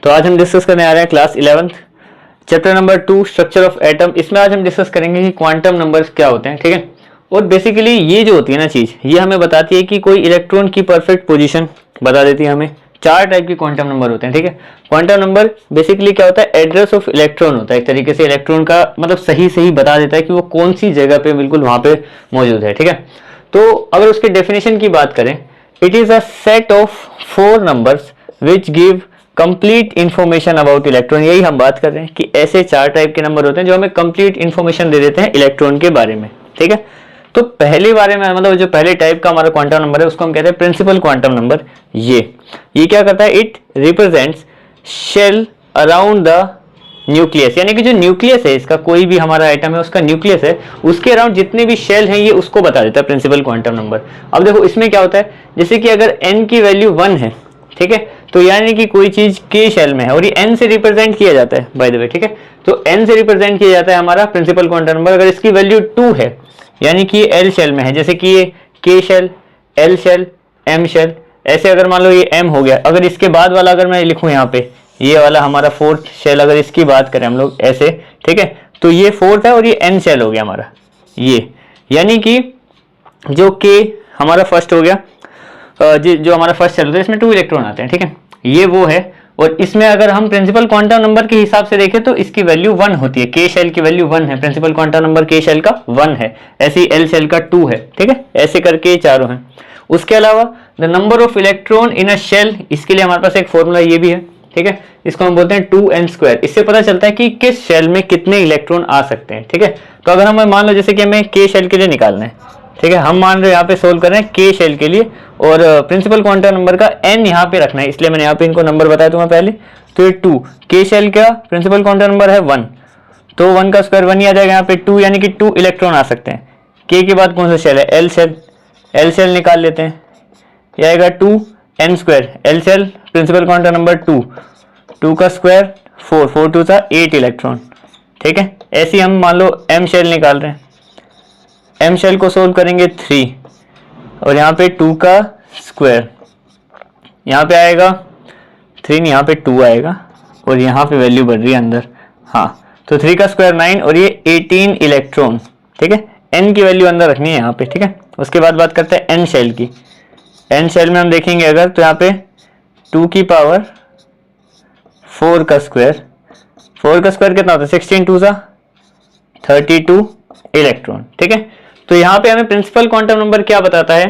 तो आज हम डिस्कस करने आ रहे हैं class 11th chapter number 2 structure of atom. इसमें आज हम डिस्कस करेंगे कि क्वांटम नंबर्स क्या होते हैं, ठीक है। और बेसिकली ये जो होती है ना चीज़, ये हमें बताती है कि कोई इलेक्ट्रॉन की परफेक्ट पोजीशन बता देती है हमें। 4 टाइप के क्वांटम नंबर होते हैं, ठीक है। क्वांटम नंबर बेसिकली क्या होता है, एड्रेस ऑफ इलेक्ट्रॉन होता है। एक तरीके से इलेक्ट्रॉन का मतलब सही बता देता है कि वो कौन सी जगह पे बिल्कुल वहां पे मौजूद है, ठीक है। तो अगर उसके डेफिनेशन की बात करें, it is a set of 4 numbers which give complete information about electron. यही हम बात कर रहे हैं कि ऐसे 4 टाइप के नंबर होते हैं जो हमें कंप्लीट इंफॉर्मेशन दे देते हैं इलेक्ट्रॉन के बारे में, ठीक है। तो पहले बारे में मतलब जो पहले टाइप का हमारा क्वांटम नंबर है उसको हम कहते हैं प्रिंसिपल क्वांटम नंबर। ये क्या करता है, it represents shell around the nucleus, यानी कि जो न्यूक्लियस है इसका, कोई भी हमारा आइटम है उसका न्यूक्लियस है, उसके अराउंड जितने भी शेल हैं ये उसको बता देता है प्रिंसिपल क्वांटम नंबर। अब देखो इसमें क्या होता है, जैसे कि अगर n की वैल्यू 1 है, ठीक है, तो यानी कि कोई चीज k शेल में है और ये n से रिप्रेजेंट किया जाता है बाय द वे, ठीक है। तो n से रिप्रेजेंट किया जाता है हमारा प्रिंसिपल क्वांटम नंबर। अगर इसकी वैल्यू 2 है यानी कि ये l शेल में है, जैसे कि ये k shell, l shell, m shell, ऐसे अगर मान लो ये m हो गया। अगर इसके बाद वाला अगर मैं लिखूं यहाँ पे, ये वाला हमारा 4th शेल, अगर इसकी बात करें हम लोग ऐसे, ठीक है, तो ये 4th है और ये n शेल हो गया हमारा ये, यानी कि जो k हमारा फर्स्ट हो गया, जो हमारा फर्स्ट शेल होता है इसमें 2 इलेक्ट्रॉन आते हैं, ठीक है, ये वो है। और इसमें अगर हम प्रिंसिपल क्वांटम नंबर के हिसाब से देखें तो इसकी वैल्यू 1 होती है। k शेल की वैल्यू 1 है, principal quantum number k shell का 1 है, ऐसे ही l शेल का 2 है, ठीक है, ऐसे करके ये चारों हैं। उसके अलावा the number of electron in a shell, इसके लिए हमारे पास एक फॉर्मूला ये भी है, ठीक है, इसको हम बोलते हैं 2n²। इससे पता चलता है कि किस शेल में कितने इलेक्ट्रॉन आ सकते हैं, ठीक है। तो अगर हम मान लो जैसे कि हमें k शेल के लिए निकालना है, ठीक है, हम मान लो यहाँ पे सोल्व कर रहे हैं k शेल के लिए और प्रिंसिपल क्वांटम नंबर का n यहाँ पे रखना है, इसलिए मैंने यहाँ पे इनको नंबर बताया दूंगा पहले। तो ये 2, k शेल का प्रिंसिपल क्वांटम नंबर है 1, तो 1 का स्क्वायर 1 ही आ जाएगा यहाँ पे 2, यानी कि 2 इलेक्ट्रॉन आ सकते हैं। k के बाद कौन सा शेल है, l शेल, l शेल निकाल लेते हैं, यह आएगा 2n²। l shell principal quantum number 2, 2 का स्क्वायर 4, 4 2 सा 8 इलेक्ट्रॉन, ठीक है। ऐसे ही हम मान लो m शेल निकाल रहे हैं, m शेल को सोल्व करेंगे 3 और यहाँ पे 2 का स्क्वायर, यहाँ पे आएगा 3 नहीं, यहाँ पे 2 आएगा और यहाँ पे वैल्यू बढ़ रही है अंदर, हाँ, तो 3 का स्क्वायर 9 और ये 18 इलेक्ट्रॉन, ठीक है। n की वैल्यू अंदर रखनी है यहाँ पे, ठीक है। उसके बाद बात करते हैं n शेल की। n शेल में हम देखेंगे अगर तो यहाँ पे 2 की पावर 4 का स्क्वायर, 4 का स्क्वायर कितना होता है, 16 2 सा 32 इलेक्ट्रॉन, ठीक है। तो यहाँ पे हमें प्रिंसिपल क्वांटम नंबर क्या बताता है,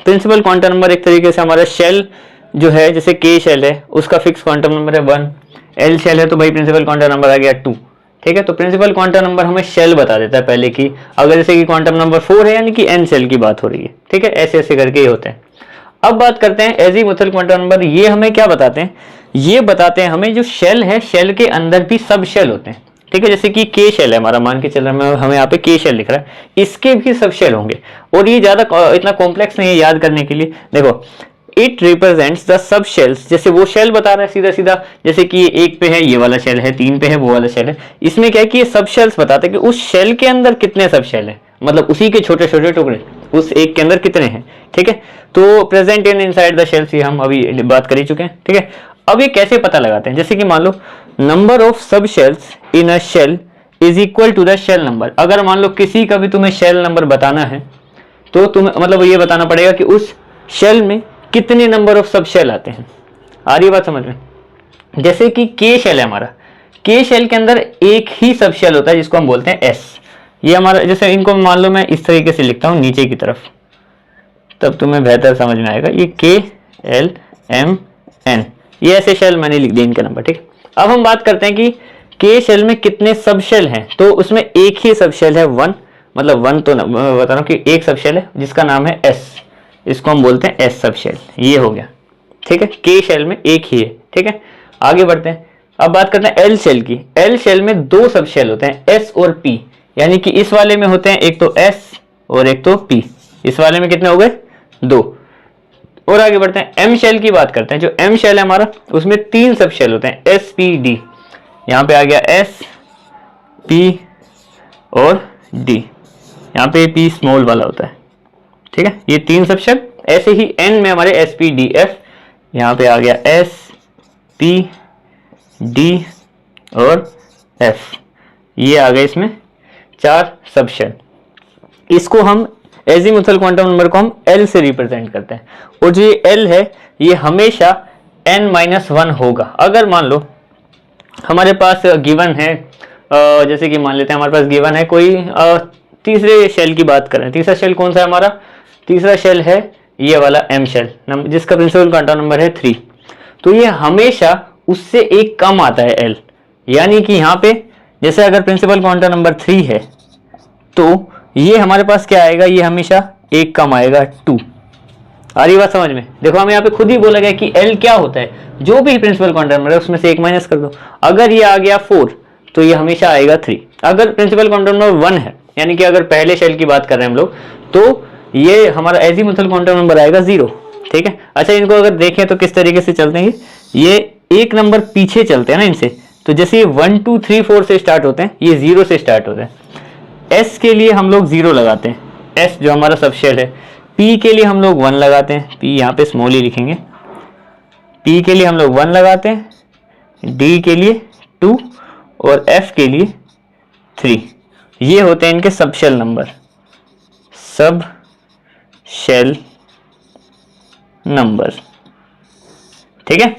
प्रिंसिपल क्वांटम नंबर एक तरीके से हमारा शेल जो है, जैसे k शेल है उसका फिक्स क्वांटम नंबर है 1, l शेल है तो भाई प्रिंसिपल क्वांटम नंबर आ गया 2, ठीक है। तो प्रिंसिपल क्वांटम नंबर हमें शेल बता देता है पहले की, अगर जैसे कि क्वांटम नंबर 4 है यानी कि n शेल की बात हो रही है, ठीक है, ऐसे ऐसे करके ये होते हैं। अब बात करते हैं एजीमुथल क्वांटम नंबर। ये हमें क्या बताते हैं, ये बताते हैं हमें जो शेल है, शेल के अंदर भी सब शेल होते हैं, ठीक है। जैसे कि k शेल है हमारा, मान के चल रहा है, हमें यहाँ पे k शेल लिख रहा है, इसके भी सब शेल होंगे और ये ज्यादा इतना कॉम्प्लेक्स नहीं है याद करने के लिए। देखो it represents the sub shells, जैसे वो शेल बता रहा है सीधा सीधा, जैसे कि 1 पे है ये वाला शेल है, 3 पे है वो वाला शेल है। इसमें क्या है कि ये सब शेल्स बताते हैं कि उस शेल के अंदर कितने सब शेल है, मतलब उसी के छोटे छोटे टुकड़े उस एक के अंदर कितने हैं, ठीक है। तो present in inside the shells, ये हम अभी बात कर ही चुके हैं, ठीक है। अब ये कैसे पता लगाते हैं, जैसे कि मान लो number of sub shells in a shell is equal to the shell number. अगर मान लो किसी का भी तुम्हें शेल नंबर बताना है तो तुम्हें मतलब ये बताना पड़ेगा कि उस शेल में कितने नंबर ऑफ सब शेल आते हैं। आ रही बात समझ में, जैसे कि k शेल है हमारा, k शेल के अंदर एक ही सब शेल होता है जिसको हम बोलते हैं s। ये हमारा, जैसे इनको मान लो मैं इस तरीके से लिखता हूँ नीचे की तरफ, तब तुम्हें बेहतर समझ में आएगा। ये k l m n, ये ऐसे शेल मैंने लिख दिए इनका नंबर, ठीक। अब हम बात करते हैं कि k शेल में कितने सब शेल हैं, तो उसमें एक ही सब शेल है 1, मतलब 1 तो बता रहा हूँ कि एक सब शेल है जिसका नाम है s, इसको हम बोलते हैं s सब शेल, ये हो गया, ठीक है। k शेल में एक ही है, ठीक है। आगे बढ़ते हैं, अब बात करते हैं l शेल की। l शेल में 2 सब शेल होते हैं s और p, यानी कि इस वाले में होते हैं एक तो s और एक तो p, इस वाले में कितने हो गए 2। और आगे बढ़ते हैं m शेल की बात करते हैं। जो m शेल है हमारा उसमें 3 सब शेल होते हैं s p d, यहाँ पे आ गया s p और d, यहाँ पे p स्मॉल वाला होता है, ठीक है। ये 3 सब शेल, ऐसे ही n में हमारे s p d f, यहाँ पे आ गया s p डी और एफ, ये आ गए इसमें 4 सब शेल। इसको हम एजीमुथल क्वांटम नंबर को हम एल से रिप्रेजेंट करते हैं, और जो ये एल है ये हमेशा n-1 होगा। अगर मान लो हमारे पास गिवन है, जैसे कि मान लेते हैं हमारे पास गिवन है कोई तीसरे शेल की बात करें, तीसरा शेल कौन सा है हमारा, तीसरा शेल है ये वाला एम शेल, जिसका प्रिंसिपल क्वांटम नंबर है 3, तो ये हमेशा उससे एक कम आता है एल, यानी कि यहाँ पे जैसे अगर प्रिंसिपल क्वांटम नंबर 3 है तो ये हमारे पास क्या आएगा, ये हमेशा एक कम आएगा 2। आ रही बात समझ में? देखो हमें यहाँ पे खुद ही बोला गया कि एल क्या होता है, जो भी प्रिंसिपल क्वांटम नंबर है उसमें से एक माइनस कर दो। अगर ये आ गया 4 तो ये हमेशा आएगा 3। अगर प्रिंसिपल क्वांटम नंबर 1 है, यानी कि अगर पहले शेल की बात कर रहे हैं हम लोग, तो ये हमारा एजीमुथल क्वांटम नंबर आएगा 0। ठीक है। अच्छा, इनको अगर देखें तो किस तरीके से चलते हैं, ये एक नंबर पीछे चलते हैं ना इनसे, तो जैसे ये 1 2 3 4 से स्टार्ट होते हैं, ये 0 से स्टार्ट होते हैं। एस के लिए हम लोग 0 लगाते हैं, एस जो हमारा सब शेल है। पी के लिए हम लोग 1 लगाते हैं, पी यहाँ पे स्मॉल ही लिखेंगे, पी के लिए हम लोग 1 लगाते हैं, डी के लिए 2 और एफ के लिए 3। ये होते हैं इनके sub shell number, sub shell number. ठीक है,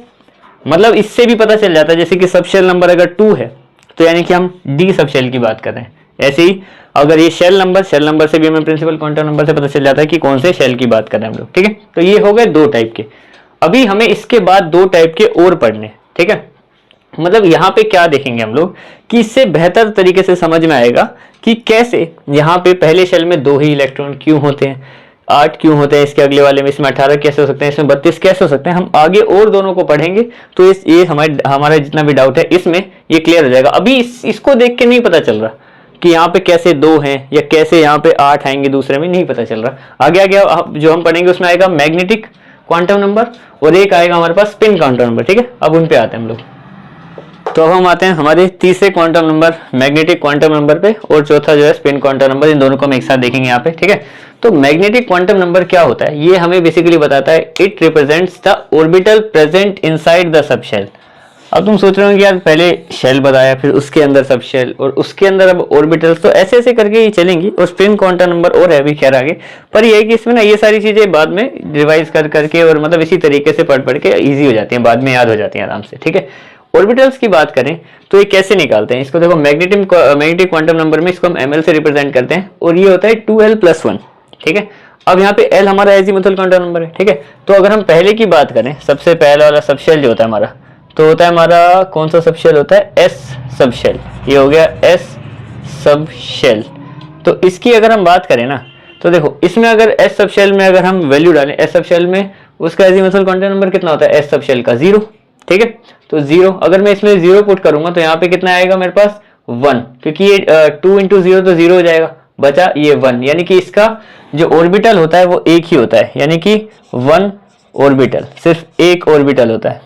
मतलब इससे भी पता चल जाता है, जैसे कि सब शेल नंबर अगर 2 है तो यानी कि हम डी सब शेल की बात कर रहे हैं। ऐसे ही अगर ये शेल नंबर से भी हमें प्रिंसिपल क्वांटम नंबर से पता चल जाता है कि कौन से शेल की बात कर रहे हैं हम लोग। ठीक है, तो ये हो गए 2 टाइप के। अभी हमें इसके बाद 2 टाइप के और पढ़ने। ठीक है, मतलब यहाँ पे क्या देखेंगे हम लोग कि इससे बेहतर तरीके से समझ में आएगा कि कैसे यहाँ पे पहले शेल में 2 ही इलेक्ट्रॉन क्यों होते हैं, 8 क्यों होते हैं, इसके अगले वाले में इसमें 18 कैसे हो सकते हैं, इसमें 32 कैसे हो सकते हैं। हम आगे और दोनों को पढ़ेंगे तो ये हमारा जितना भी डाउट है इसमें ये क्लियर हो जाएगा। अभी इसको देख के नहीं पता चल रहा कि यहाँ पे कैसे 2 हैं या कैसे यहाँ पे 8 आएंगे, दूसरे में नहीं पता चल रहा। आगे जो हम पढ़ेंगे उसमें आएगा मैग्नेटिक क्वांटम नंबर और एक आएगा हमारे पास स्पिन क्वांटम नंबर। ठीक है, अब उन पे आते हैं हम लोग। तो अब हम आते हैं हमारे तीसरे quantum number magnetic quantum number पे, और चौथा जो है स्पिन क्वांटम नंबर। इन दोनों को हम एक साथ देखेंगे यहाँ पे। ठीक है, तो मैग्नेटिक क्वांटम नंबर क्या होता है, ये हमें बेसिकली बताता है it represents the orbital present inside the sub shell. अब तुम सोच रहे हो कि यार पहले शेल बताया, फिर उसके अंदर सब शेल, और उसके अंदर अब ऑर्बिटल्स, तो ऐसे ऐसे करके ये चलेंगी। और स्पिन क्वांटम नंबर और है भी खैर आगे, पर ये है कि इसमें ना ये सारी चीजें बाद में रिवाइज कर करके और मतलब इसी तरीके से पढ़ के ईजी हो जाती हैं, बाद में याद हो जाती हैं आराम से। ठीक है, ऑर्बिटल्स की बात करें तो ये कैसे निकालते हैं इसको, देखो मैग्नेटिक क्वांटम नंबर में इसको हम ml से रिप्रेजेंट करते हैं, और ये होता है 2l+1। ठीक है, अब यहाँ पे l हमारा एजीमुथल क्वांटम नंबर है। ठीक है, तो अगर हम पहले की बात करें, सबसे पहला वाला सब शेल जो होता है हमारा, तो होता है हमारा कौन सा सब शेल होता है, एस सब शेल। ये हो गया एस सब शेल। तो इसकी अगर हम बात करें ना, तो देखो इसमें अगर एस सब शेल में अगर हम वैल्यू डालें, एस सब शेल में उसका एजीमुथल क्वांटम नंबर कितना होता है, एस सब शेल का 0। ठीक है, तो 0 अगर मैं इसमें 0 पुट करूंगा तो यहाँ पे कितना आएगा मेरे पास 1, क्योंकि ये 2 × 0 तो 0 हो जाएगा, बचा ये 1, यानी कि इसका जो ऑर्बिटल होता है वो एक ही होता है, यानी कि 1 ऑर्बिटल, सिर्फ एक ऑर्बिटल होता है,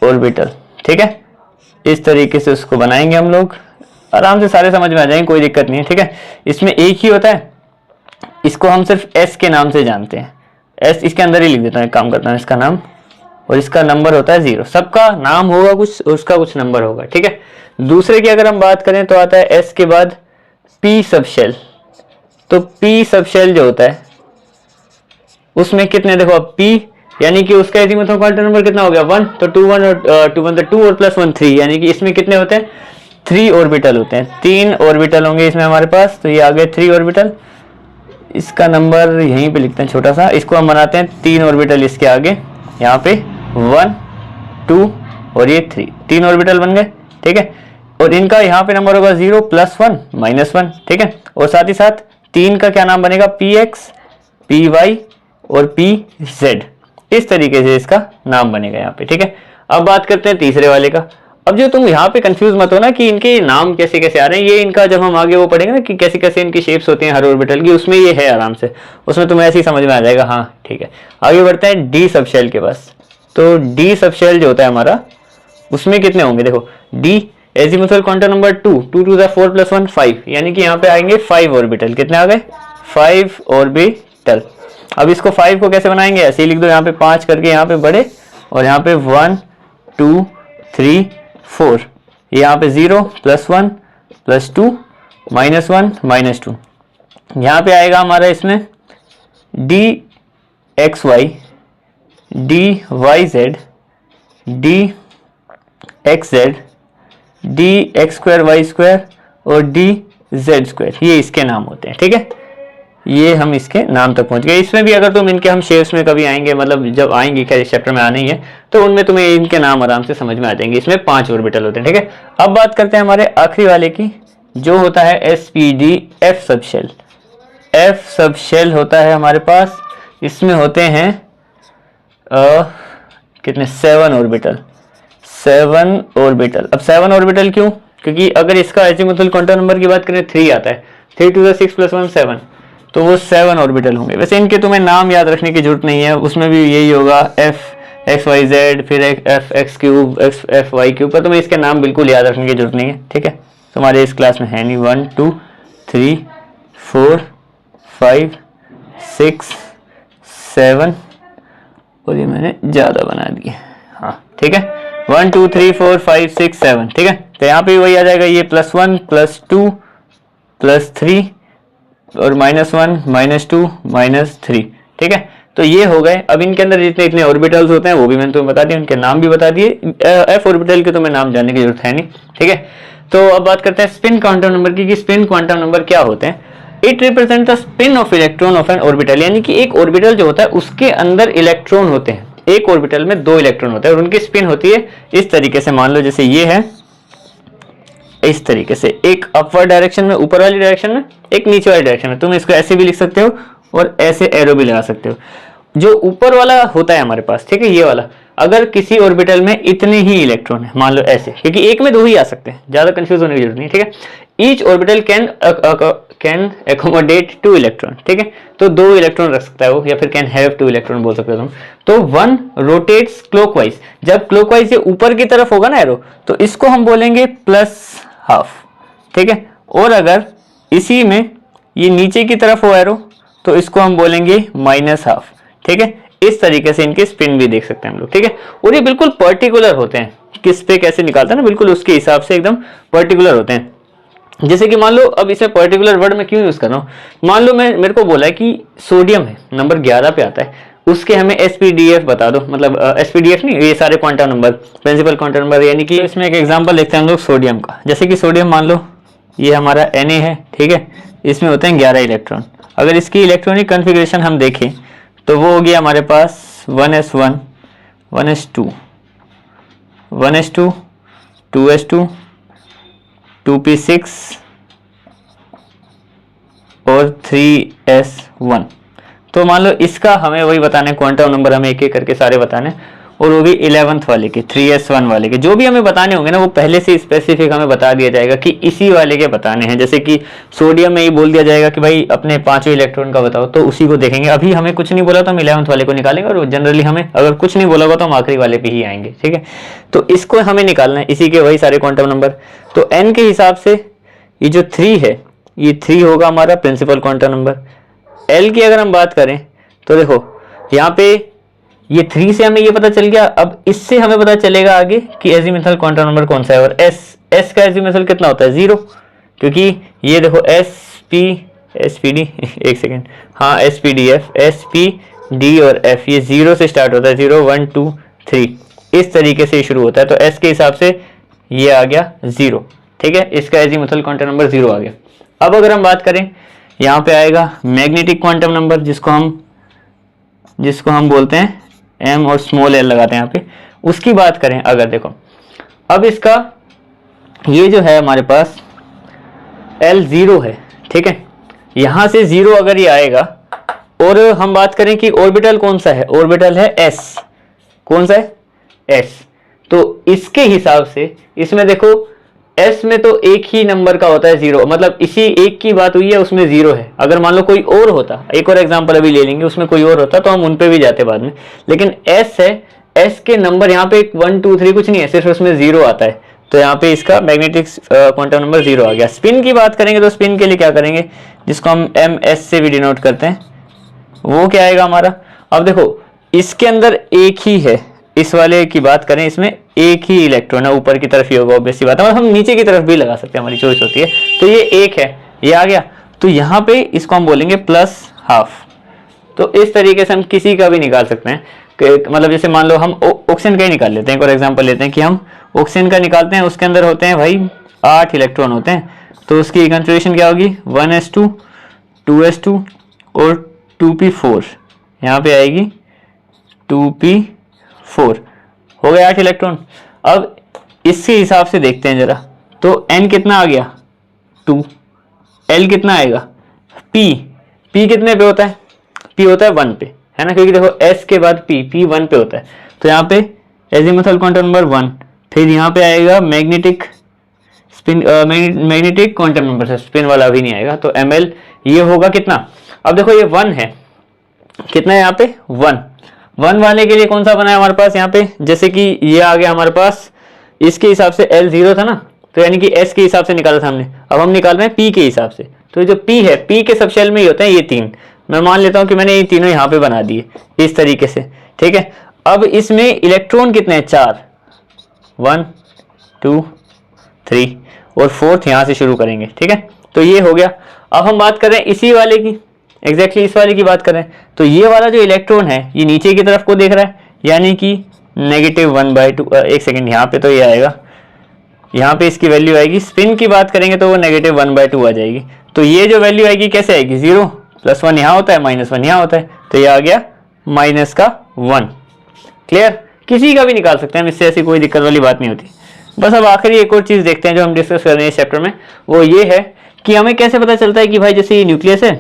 ऑर्बिटल। ठीक है, इस तरीके से उसको बनाएंगे हम लोग, आराम से सारे समझ में आ जाएंगे, कोई दिक्कत नहीं है। ठीक है, इसमें एक ही होता है, इसको हम सिर्फ एस के नाम से जानते हैं। एस इसके अंदर ही लिख देता हूँ, एक काम करता हूँ, इसका नाम और इसका नंबर होता है 0। सबका नाम होगा कुछ, उसका कुछ नंबर होगा। ठीक है, दूसरे की अगर हम बात करें तो आता है एस के बाद पी सब शेल। तो पी सब शेल जो होता है उसमें कितने, देखो अब पी यानी कि उसका एजीमुथल क्वांटम नंबर कितना हो गया 1, तो 2 1 और 2 1 तो 2 और +1 3, यानी कि इसमें कितने होते हैं 3 ऑर्बिटल होते हैं, 3 ऑर्बिटल होंगे इसमें हमारे पास। तो ये आ गए 3 ऑर्बिटल, इसका नंबर यहीं पे लिखते हैं छोटा सा, इसको हम बनाते हैं 3 ऑर्बिटल इसके आगे, यहाँ पे 1 2 और ये 3 ऑर्बिटल बन गए। ठीक है, और इनका यहाँ पे नंबर होगा 0 +1 -1। ठीक है, और साथ ही साथ 3 का क्या नाम बनेगा, px py और pz, इस तरीके से इसका नाम बनेगा यहाँ पे। ठीक है, अब बात करते हैं तीसरे वाले का। अब जो तुम यहाँ पे कंफ्यूज मत हो ना कि इनके नाम कैसे कैसे आ रहे हैं, ये इनका जब हम आगे वो पढ़ेंगे ना कि कैसे कैसे इनकी शेप्स होती हैं हर ऑर्बिटल की, उसमें ये है आराम से, उसमें तुम्हें ऐसे ही समझ में आ जाएगा। हाँ ठीक है, आगे बढ़ते हैं डी सब शेल के पास। तो डी सब शेल जो होता है हमारा, उसमें कितने होंगे, देखो D azimuthal quantum number 2 2 to the 4 + 1 5, यानी कि यहाँ पे आएंगे 5 ऑर्बिटल। कितने आ गए 5 ऑर्बिटल। अब इसको 5 को कैसे बनाएंगे, ऐसे ही लिख दो, यहाँ पे 5 करके यहाँ पे बड़े और यहाँ पे 1 2 3 4, यहाँ पे 0 +1 +2 -1 -2, यहाँ पे आएगा हमारा इसमें dxy dyz dxz dx2y2 और dz2, ये इसके नाम होते हैं। ठीक है, ये हम इसके नाम तक पहुंच गए। इसमें भी अगर तुम इनके हम शेप्स में कभी आएंगे, मतलब जब आएंगे, खैर इस चैप्टर में आना ही है, तो उनमें तुम्हें इनके नाम आराम से समझ में आ जाएंगे। इसमें 5 ऑर्बिटल होते हैं। ठीक है, अब बात करते हैं हमारे आखिरी वाले की, जो होता है SPD F sub shell. F sub shell होता है हमारे पास, इसमें होते हैं कितने 7 ऑर्बिटल। 7 ऑर्बिटल। अब 7 ऑर्बिटल क्यों? क्योंकि अगर इसका एजीमुथल क्वांटम नंबर की बात करें 3 आता है, 3 to the 6 + 1 7, तो वो 7 ऑर्बिटल होंगे। वैसे इनके तुम्हें नाम याद रखने की जरूरत नहीं है, उसमें भी यही होगा FXYZ, फिर FX3 FY3, पर तुम्हें इसके नाम बिल्कुल याद रखने की जरूरत नहीं है। ठीक है, तुम्हारे इस क्लास में है नहीं। 1 2 3 4 5 6 7, और ये मैंने ज़्यादा बना दिया। हाँ ठीक है, 1 2 3 4 5 6 7। ठीक है, तो यहाँ पे वही आ जाएगा, ये +1 +2 +3 और -1 -2 -3। ठीक है, तो ये हो गए। अब इनके अंदर जितने इतने ऑर्बिटल्स होते हैं वो भी मैंने तुम्हें बता दिया, उनके नाम भी बता दिए। F ऑर्बिटल के तुम्हें नाम जानने की जरूरत है नहीं। ठीक है, तो अब बात करते हैं स्पिन क्वांटम नंबर की, कि स्पिन क्वांटम नंबर क्या होते हैं। It represent the spin off electron of N orbital, यानी कि एक ऑर्बिटल जो होता है उसके अंदर इलेक्ट्रॉन होते हैं। एक ऑर्बिटल में 2 इलेक्ट्रॉन होते हैं और उनकी स्पिन होती है इस तरीके से। मान लो जैसे ये है, इस तरीके से, एक अपवर्ड डायरेक्शन में, ऊपर वाली डायरेक्शन में, एक नीचे वाली डायरेक्शन में। तुम इसको ऐसे भी लिख सकते हो और ऐसे एरो भी लगा सकते हो। जो ऊपर वाला होता है हमारे पास, ठीक है, ये वाला, अगर किसी ऑर्बिटल में इतने ही इलेक्ट्रॉन है, मान लो ऐसे, क्योंकि एक में 2 ही आ सकते हैं, ज्यादा कंफ्यूज होने की जरूरत नहीं। ठीक है, each orbital can accommodate 2 electron. ठीक है, तो 2 इलेक्ट्रॉन रख सकता है वो, या फिर कैन हैव 2 इलेक्ट्रॉन बोल सकते हो तुम। तो 1 रोटेट्स क्लॉकवाइज, जब क्लॉकवाइज ये ऊपर की तरफ होगा ना एरो, तो इसको हम बोलेंगे +½ ठीक है, और अगर इसी में ये नीचे की तरफ हो एरो, तो इसको हम बोलेंगे -½ ठीक है, इस तरीके से इनके स्पिन भी देख सकते हैं हम लोग। ठीक है, और ये बिल्कुल पर्टिकुलर होते हैं, किस पे कैसे निकालते हैं ना, बिल्कुल उसके हिसाब से एकदम पर्टिकुलर होते हैं। जैसे कि मान लो, अब इसमें पर्टिकुलर वर्ड मैं क्यों यूज कर रहा हूँ, मान लो मेरे को बोला है कि सोडियम है, नंबर 11 पे आता है, उसके हमें SPDF बता दो, मतलब SPDF नहीं, ये सारे quantum number, principal quantum number, यानी कि इसमें एक एग्जांपल देखते हैं हम लोग सोडियम का। जैसे कि सोडियम मान लो ये हमारा Na है, ठीक है, इसमें होते हैं 11 इलेक्ट्रॉन। अगर इसकी इलेक्ट्रॉनिक कन्फिग्रेशन हम देखें तो वो हो गया हमारे पास 1s1 1s2 1s2 2s2 2p6 और 3s1। तो मान लो इसका हमें वही बताना है, क्वांटम नंबर हमें एक एक करके सारे बताने हैं, और वो भी 11th वाले के, 3s1 वाले के। जो भी हमें बताने होंगे ना, वो पहले से स्पेसिफिक हमें बता दिया जाएगा कि इसी वाले के बताने हैं। जैसे कि सोडियम में ही बोल दिया जाएगा कि भाई अपने 5वें इलेक्ट्रॉन का बताओ, तो उसी को देखेंगे। अभी हमें कुछ नहीं बोला तो हम 11th वाले को निकालेंगे, और जनरली हमें अगर कुछ नहीं बोला होगा तो हम आखिरी वाले पे ही आएंगे। ठीक है, तो इसको हमें निकालना है, इसी के वही सारे क्वांटम नंबर। तो n के हिसाब से ये जो 3 है, ये 3 होगा हमारा प्रिंसिपल क्वांटम नंबर। L की अगर हम बात करें तो देखो यहाँ पे ये 3 से हमें ये पता चल गया। अब इससे हमें पता चलेगा आगे कि एजीमुथल क्वांटम नंबर कौन सा है। और S का एजीमुथल कितना होता है, 0, क्योंकि ये देखो SPD एक सेकेंड, हाँ SPDF, SPD और F, ये 0 से स्टार्ट होता है, 0 1 2 3, इस तरीके से शुरू होता है। तो S के हिसाब से ये आ गया 0। ठीक है, इसका एजीमुथल क्वांटम नंबर 0 आ गया। अब अगर हम बात करें, यहाँ पे आएगा मैग्नेटिक क्वांटम नंबर, जिसको हम बोलते हैं M और स्मॉल l लगाते हैं यहाँ पे। उसकी बात करें अगर, देखो अब इसका ये जो है हमारे पास L 0 है, ठीक है, यहाँ से 0 अगर ये आएगा, और हम बात करें कि ऑर्बिटल कौन सा है, ऑर्बिटल है S, कौन सा है S, तो इसके हिसाब से इसमें देखो S में तो एक ही नंबर का होता है 0, मतलब इसी एक की बात हुई है, उसमें 0 है। अगर मान लो कोई और होता, एक और एग्जांपल अभी ले लेंगे, उसमें कोई और होता तो हम उन पे भी जाते बाद में, लेकिन S है, S के नंबर यहाँ पे 1 2 3 कुछ नहीं है, सिर्फ उसमें 0 आता है, तो यहाँ पे इसका मैग्नेटिक क्वांटम नंबर 0 आ गया। स्पिन की बात करेंगे तो स्पिन के लिए क्या करेंगे, जिसको हम MS से भी डिनोट करते हैं, वो क्या आएगा हमारा। अब देखो इसके अंदर एक ही है इस वाले की बात करें, इसमें एक ही इलेक्ट्रॉन है, ऊपर की तरफ ही होगा, ऑब्वियस सी बात है, और हम नीचे की तरफ भी लगा सकते हैं, हमारी चॉइस होती है। तो ये एक है, ये आ गया, तो यहाँ पे इसको हम बोलेंगे प्लस हाफ। तो इस तरीके से हम किसी का भी निकाल सकते हैं, मतलब जैसे मान लो हम ऑक्सीजन का ही निकाल लेते हैं, एक और एग्जांपल लेते हैं कि हम ऑक्सीजन का निकालते हैं, उसके अंदर होते हैं भाई 8 इलेक्ट्रॉन होते हैं, तो उसकी कंफिगरेशन क्या होगी 1s2 2s2 और 2p4, यहाँ पे आएगी 2p4, हो गया 8 इलेक्ट्रॉन। अब इसके हिसाब से देखते हैं जरा, तो n कितना आ गया 2, L कितना आएगा P कितने पे होता है, P होता है 1 पे, है ना, क्योंकि देखो S के बाद P 1 पे होता है, तो यहाँ पे एजीमुथल क्वांटम नंबर 1, फिर यहाँ पे आएगा magnetic spin, magnetic quantum number से स्पिन वाला भी नहीं आएगा, तो ml ये होगा कितना। अब देखो ये 1 है, कितना है यहाँ पे 1 वाले के लिए कौन सा बना है हमारे पास यहाँ पे, जैसे कि ये आ गया हमारे पास, इसके हिसाब से L 0 था ना, तो यानी कि S के हिसाब से निकाला था हमने, अब हम निकाल रहे हैं P के हिसाब से। तो जो P है, P के सब शेल में ही होते हैं ये 3, मैं मान लेता हूँ कि मैंने ये तीनों यहाँ पे बना दिए इस तरीके से, ठीक है। अब इसमें इलेक्ट्रॉन कितने हैं 4, 1 2 3 और 4th यहाँ से शुरू करेंगे, ठीक है। तो ये हो गया। अब हम बात करें इसी वाले की, एग्जैक्टली इस वाले की बात करें, तो ये वाला जो इलेक्ट्रॉन है ये नीचे की तरफ को देख रहा है, यानी कि -1/2, एक सेकेंड, यहाँ पे तो ये आएगा, यहाँ पे इसकी वैल्यू आएगी, स्पिन की बात करेंगे तो वो -1/2 आ जाएगी। तो ये जो वैल्यू आएगी कैसे आएगी 0, +1 यहाँ होता है, -1 यहाँ होता है, तो ये आ गया -1। क्लियर, किसी का भी निकाल सकते हैं, इससे ऐसी कोई दिक्कत वाली बात नहीं होती। बस अब आखिरी एक और चीज़ देखते हैं जो हम डिस्कस कर रहे हैं इस चैप्टर में, वो ये है कि हमें कैसे पता चलता है कि भाई जैसे ये न्यूक्लियस है,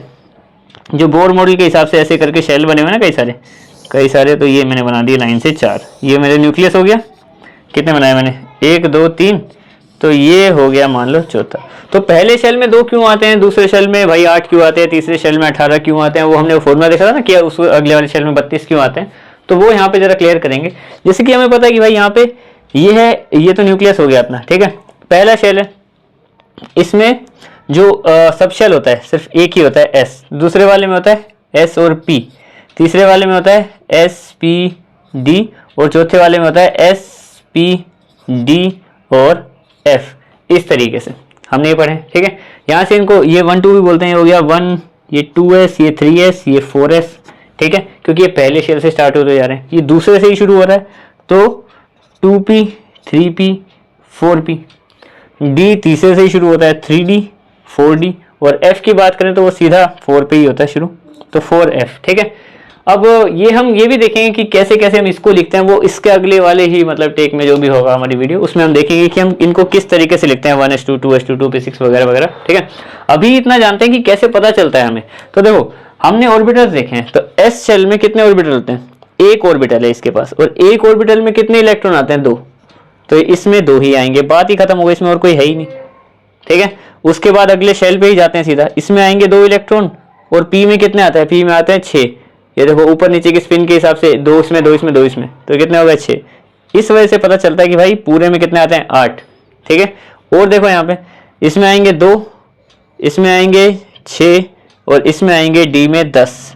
जो बोर मॉडल के हिसाब से ऐसे करके शेल बने हुए ना कई सारे, तो ये मैंने बना दिए लाइन से 4, ये मेरे न्यूक्लियस हो गया। कितने बनाए मैंने 1 2 3, तो ये हो गया मान लो चौथा। तो पहले शेल में 2 क्यों आते हैं, दूसरे शेल में भाई 8 क्यों आते हैं, तीसरे शेल में 18 क्यों आते हैं, वो हमने फॉर्मूला देखा था ना कि उस अगले वाले शेल में 32 क्यों आते हैं, तो वो यहाँ पे जरा क्लियर करेंगे। जैसे कि हमें पता है कि भाई यहाँ पे ये है, ये तो न्यूक्लियस हो गया अपना, ठीक है, पहला शेल है, इसमें जो सब शेल होता है सिर्फ एक ही होता है S, दूसरे वाले में होता है S और P, तीसरे वाले में होता है S P D और चौथे वाले में होता है S P D और F। इस तरीके से हमने ये पढ़े, ठीक है। यहाँ से इनको ये 1 2 भी बोलते हैं, ये हो गया 1, ये 2S, ये 3S, ये 4S, ठीक है, क्योंकि ये पहले शेल से स्टार्ट होते जा रहे हैं, ये दूसरे से ही शुरू हो रहा है, तो 2P 3P 4P, D तीसरे से ही शुरू होता है 3D 4D, और F की बात करें तो वो सीधा 4 पे ही होता है शुरू, तो 4F, ठीक है। अब ये हम ये भी देखेंगे कि कैसे कैसे हम इसको लिखते हैं, वो इसके अगले वाले ही मतलब टेक में जो भी होगा हमारी वीडियो, उसमें हम देखेंगे कि हम इनको किस तरीके से लिखते हैं 1s2 2s2 2p6 वगैरह वगैरह, ठीक है। अभी इतना जानते हैं कि कैसे पता चलता है हमें। तो देखो हमने ऑर्बिटल्स देखे हैं, तो S शेल में कितने ऑर्बिटल होते हैं, एक ऑर्बिटल है इसके पास, और एक ऑर्बिटल में कितने इलेक्ट्रॉन आते हैं 2, तो इसमें 2 ही आएंगे, बात ही खत्म हो गई, इसमें और कोई है ही नहीं, ठीक है। उसके बाद अगले शेल पे ही जाते हैं सीधा, इसमें आएंगे 2 इलेक्ट्रॉन, और P में कितने आते हैं, P में आते हैं 6, ये देखो ऊपर नीचे की स्पिन के हिसाब से 2 इसमें 2 इसमें 2 इसमें, तो कितने हो गए 6। इस वजह से पता चलता है कि भाई पूरे में कितने आते हैं 8, ठीक है। और देखो यहाँ पे इसमें आएंगे 2, इसमें आएंगे 6, और इसमें आएंगे D में 10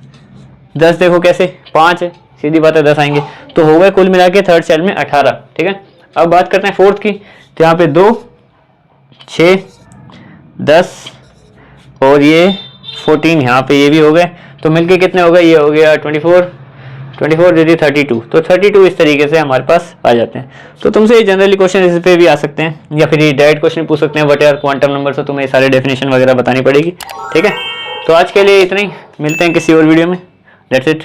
देखो कैसे 5 है, सीधी बात है 10 आएंगे, तो हो गए कुल मिला के थर्ड शेल में 18, ठीक है। अब बात करते हैं फोर्थ की, तो यहाँ पे 2 6 10 और ये 14, यहाँ पे ये भी हो गए, तो मिलके कितने हो गए, ये हो गया 24 दीदी 32, तो 32 इस तरीके से हमारे पास आ जाते हैं। तो तुमसे जनरली क्वेश्चन इस पे भी आ सकते हैं, या फिर ये डायरेक्ट क्वेश्चन पूछ सकते हैं व्हाट आर क्वांटम नंबर्स, तो तुम्हें सारे डेफिनेशन वगैरह बतानी पड़ेगी, ठीक है। तो आज के लिए इतना ही, मिलते हैं किसी और वीडियो में, दैट्स इट।